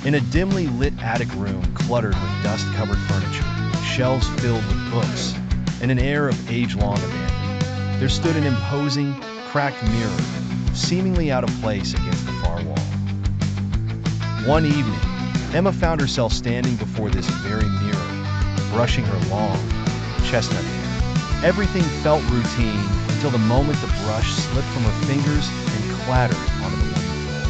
In a dimly lit attic room cluttered with dust-covered furniture, shelves filled with books, and an air of age-long abandon, there stood an imposing, cracked mirror, seemingly out of place against the far wall. One evening, Emma found herself standing before this very mirror, brushing her long, chestnut hair. Everything felt routine until the moment the brush slipped from her fingers and clattered onto the wooden floor.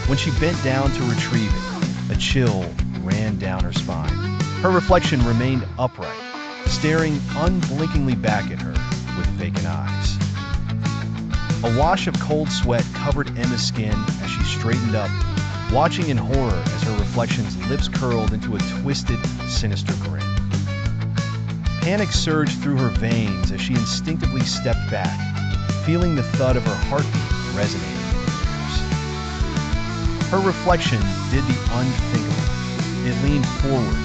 When she bent down to retrieve it, a chill ran down her spine. Her reflection remained upright, staring unblinkingly back at her with vacant eyes. A wash of cold sweat covered Emma's skin as she straightened up, watching in horror as her reflection's lips curled into a twisted, sinister grin. Panic surged through her veins as she instinctively stepped back, feeling the thud of her heartbeat resonating in her ears. Her reflection did the unthinkable. It leaned forward,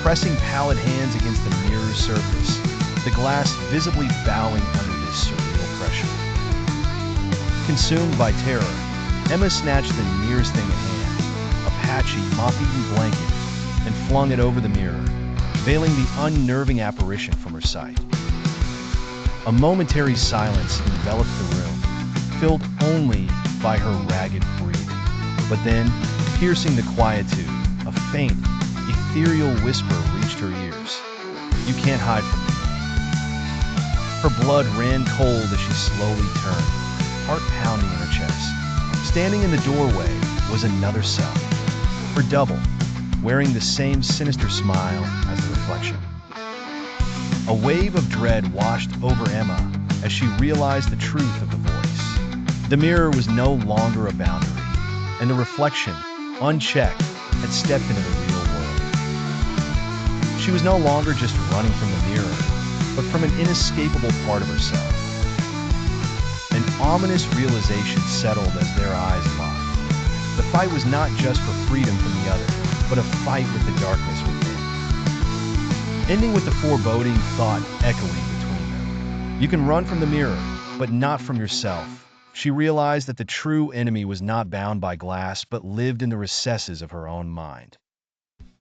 pressing pallid hands against the mirror's surface, the glass visibly bowing under this surreal pressure. Consumed by terror, Emma snatched the nearest thing at hand, a patchy, moth-eaten blanket, and flung it over the mirror, veiling the unnerving apparition from her sight. A momentary silence enveloped the room, filled only by her ragged breathing. But then, piercing the quietude, a faint, ethereal whisper reached her ears. "You can't hide from me." Her blood ran cold as she slowly turned, heart pounding in her chest. Standing in the doorway was another self, her double, wearing the same sinister smile as the reflection. A wave of dread washed over Emma as she realized the truth of the voice. The mirror was no longer a boundary, and the reflection, unchecked, had stepped into the real world. She was no longer just running from the mirror, but from an inescapable part of herself. An ominous realization settled as their eyes locked. The fight was not just for freedom from the other, but a fight with the darkness within. Ending with the foreboding thought echoing between them. You can run from the mirror, but not from yourself. She realized that the true enemy was not bound by glass, but lived in the recesses of her own mind.